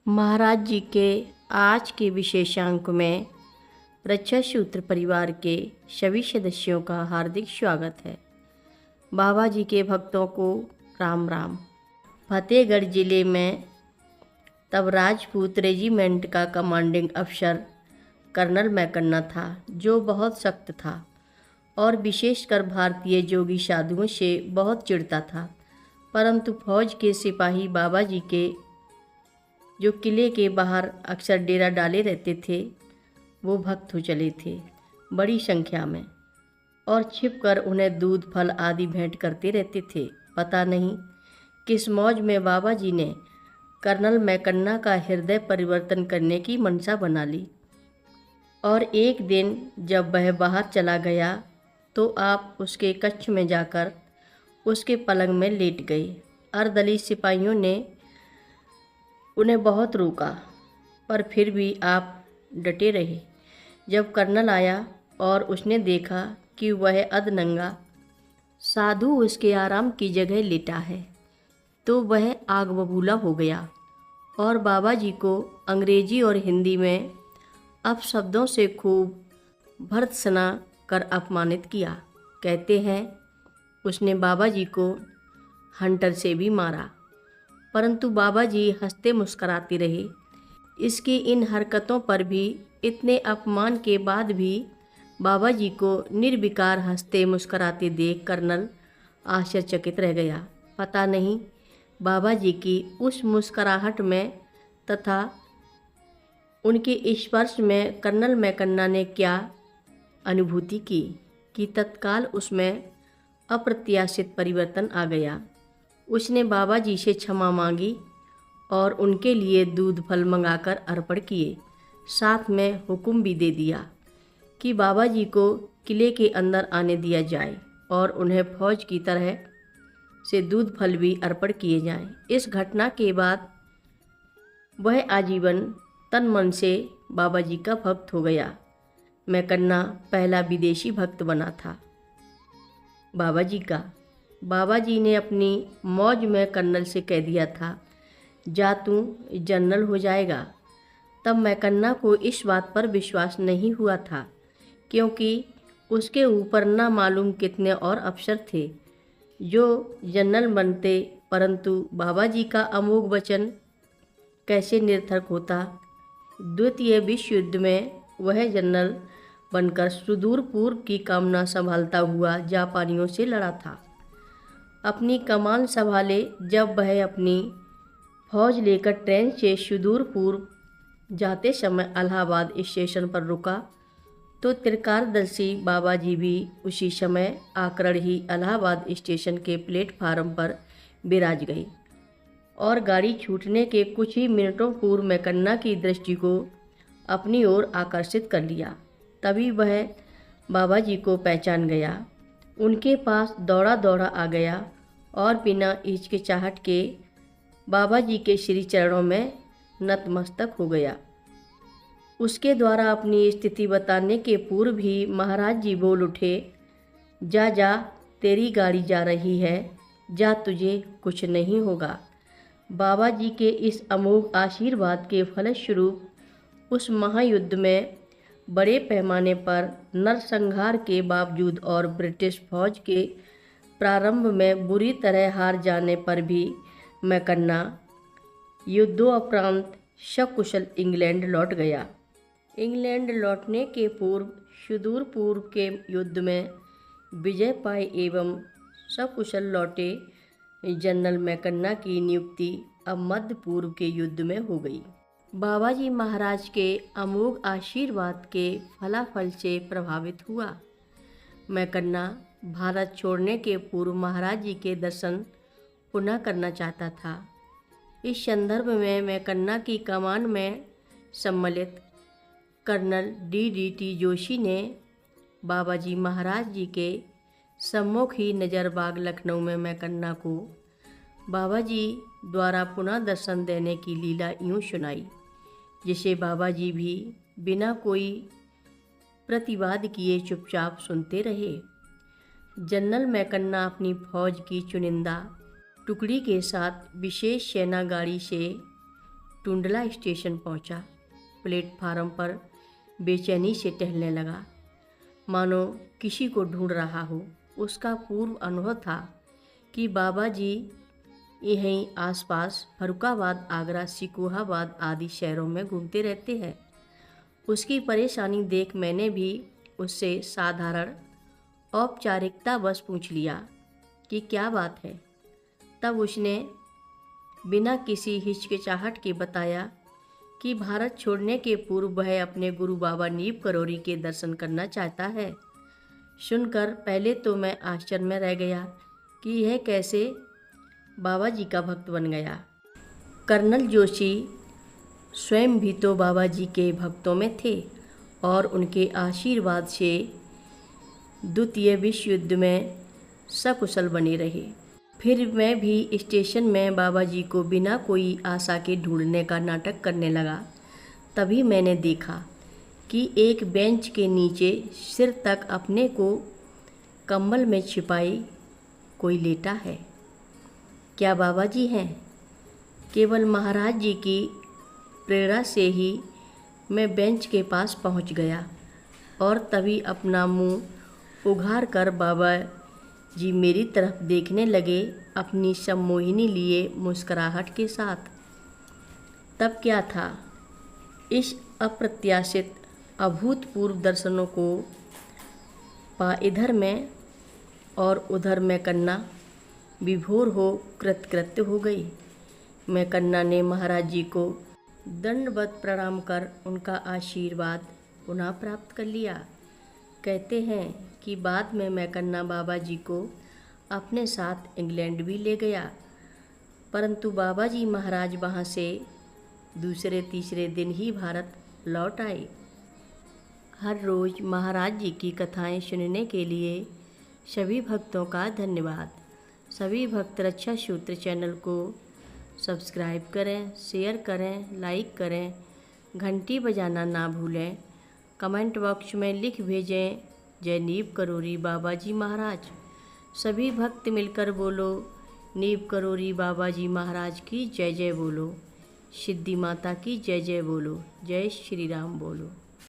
महाराज जी के आज के विशेषांक में रक्षासूत्र परिवार के सभी सदस्यों का हार्दिक स्वागत है। बाबा जी के भक्तों को राम राम। फतेहगढ़ जिले में तब राजपूत रेजिमेंट का कमांडिंग अफसर कर्नल मैकन्ना था, जो बहुत सख्त था और विशेषकर भारतीय जोगी साधुओं से बहुत चिढ़ता था। परंतु फौज के सिपाही बाबा जी के जो किले के बाहर अक्सर डेरा डाले रहते थे, वो भक्त हो चले थे बड़ी संख्या में और छिपकर उन्हें दूध फल आदि भेंट करते रहते थे। पता नहीं किस मौज में बाबा जी ने कर्नल मैकन्ना का हृदय परिवर्तन करने की मनसा बना ली और एक दिन जब वह बाहर चला गया तो आप उसके कक्ष में जाकर उसके पलंग में लेट गए। अर्धदलित सिपाहियों ने उन्हें बहुत रोका, पर फिर भी आप डटे रहे। जब कर्नल आया और उसने देखा कि वह अधनंगा साधु उसके आराम की जगह लेटा है, तो वह आग बबूला हो गया और बाबा जी को अंग्रेजी और हिंदी में अपशब्दों से खूब भर्त्सना कर अपमानित किया। कहते हैं उसने बाबा जी को हंटर से भी मारा, परंतु बाबा जी हंसते मुस्कराते रहे। इसकी इन हरकतों पर भी, इतने अपमान के बाद भी बाबा जी को निर्विकार हंसते मुस्कराते देख कर्नल आश्चर्यचकित रह गया। पता नहीं बाबा जी की उस मुस्कराहट में तथा उनके स्पर्श में कर्नल मैकन्ना ने क्या अनुभूति की कि तत्काल उसमें अप्रत्याशित परिवर्तन आ गया। उसने बाबा जी से क्षमा मांगी और उनके लिए दूध फल मंगाकर अर्पण किए। साथ में हुक्म भी दे दिया कि बाबा जी को किले के अंदर आने दिया जाए और उन्हें फौज की तरह से दूध फल भी अर्पण किए जाएं। इस घटना के बाद वह आजीवन तन मन से बाबा जी का भक्त हो गया। मैकन्ना पहला विदेशी भक्त बना था बाबा जी का। बाबा जी ने अपनी मौज में कर्नल से कह दिया था, जा तू जनरल हो जाएगा। तब मैकन्ना को इस बात पर विश्वास नहीं हुआ था, क्योंकि उसके ऊपर ना मालूम कितने और अफसर थे जो जनरल बनते, परंतु बाबा जी का अमोघ वचन कैसे निरर्थक होता। द्वितीय विश्व युद्ध में वह जनरल बनकर सुदूर पूर्व की कामना संभालता हुआ जापानियों से लड़ा था। अपनी कमान संभाले जब वह अपनी फौज लेकर ट्रेन से सुदूर पूर्व जाते समय इलाहाबाद स्टेशन पर रुका, तो त्रिकारदर्शी बाबा जी भी उसी समय आकर ही इलाहाबाद स्टेशन के प्लेटफार्म पर विराज गई और गाड़ी छूटने के कुछ ही मिनटों पूर्व मैकन्ना की दृष्टि को अपनी ओर आकर्षित कर लिया। तभी वह बाबा जी को पहचान गया, उनके पास दौड़ा दौड़ा आ गया और बिना हिचकिचाहट के बाबा जी के श्री चरणों में नतमस्तक हो गया। उसके द्वारा अपनी स्थिति बताने के पूर्व भी महाराज जी बोल उठे, जा जा तेरी गाड़ी जा रही है, जा तुझे कुछ नहीं होगा। बाबा जी के इस अमोघ आशीर्वाद के फलस्वरूप उस महायुद्ध में बड़े पैमाने पर नरसंहार के बावजूद और ब्रिटिश फौज के प्रारंभ में बुरी तरह हार जाने पर भी मैकन्ना युद्धोपरांत सकुशल इंग्लैंड लौट गया। इंग्लैंड लौटने के पूर्व सुदूर पूर्व के युद्ध में विजय पाए एवं सकुशल लौटे जनरल मैकन्ना की नियुक्ति अब मध्य पूर्व के युद्ध में हो गई। बाबा जी महाराज के अमोघ आशीर्वाद के फलाफल से प्रभावित हुआ। मैकन्ना भारत छोड़ने के पूर्व महाराज जी के दर्शन पुनः करना चाहता था। इस संदर्भ में मैकन्ना की कमान में सम्मिलित कर्नल डी जोशी ने बाबा जी महाराज जी के सम्मुख ही नजरबाग लखनऊ में मैकन्ना को बाबा जी द्वारा पुनः दर्शन देने की लीला यूँ सुनाई, जिसे बाबा जी भी बिना कोई प्रतिवाद किए चुपचाप सुनते रहे। जनरल मैकन्ना अपनी फौज की चुनिंदा टुकड़ी के साथ विशेष सेना गाड़ी से टुंडला स्टेशन पहुंचा। प्लेटफार्म पर बेचैनी से टहलने लगा, मानो किसी को ढूंढ रहा हो। उसका पूर्व अनुभव था कि बाबा जी यहीं आसपास फर्रुखाबाद, आगरा, सिकोहाबाद आदि शहरों में घूमते रहते हैं। उसकी परेशानी देख मैंने भी उससे साधारण औपचारिकता पूछ लिया कि क्या बात है। तब उसने बिना किसी हिचकिचाहट के बताया कि भारत छोड़ने के पूर्व वह अपने गुरु बाबा नीब करोरी के दर्शन करना चाहता है। सुनकर पहले तो मैं आश्चर्य में रह गया कि यह कैसे बाबा जी का भक्त बन गया। कर्नल जोशी स्वयं भी तो बाबा जी के भक्तों में थे और उनके आशीर्वाद से द्वितीय विश्व युद्ध में सकुशल बने रहे। फिर मैं भी स्टेशन में बाबा जी को बिना कोई आशा के ढूंढने का नाटक करने लगा। तभी मैंने देखा कि एक बेंच के नीचे सिर तक अपने को कंबल में छिपाई कोई लेटा है। क्या बाबा जी हैं? केवल महाराज जी की प्रेरणा से ही मैं बेंच के पास पहुंच गया और तभी अपना मुंह उघार कर बाबा जी मेरी तरफ देखने लगे, अपनी सम्मोहिनी लिए मुस्कुराहट के साथ। तब क्या था, इस अप्रत्याशित अभूतपूर्व दर्शनों को पा इधर में और उधर मैकन्ना विभोर हो कृतकृत्य हो गई। मैकन्ना ने महाराज जी को दंडवत प्रणाम कर उनका आशीर्वाद पुनः प्राप्त कर लिया। कहते हैं कि बाद में मैकन्ना बाबा जी को अपने साथ इंग्लैंड भी ले गया, परंतु बाबा जी महाराज वहाँ से दूसरे तीसरे दिन ही भारत लौट आए। हर रोज़ महाराज जी की कथाएं सुनने के लिए सभी भक्तों का धन्यवाद। सभी भक्त रक्षा सूत्र चैनल को सब्सक्राइब करें, शेयर करें, लाइक करें, घंटी बजाना ना भूलें। कमेंट बॉक्स में लिख भेजें जय नीब करोरी बाबा जी महाराज। सभी भक्त मिलकर बोलो नीब करोरी बाबा जी महाराज की जय जय बोलो। सिद्धि माता की जय जय बोलो। जय श्री राम बोलो।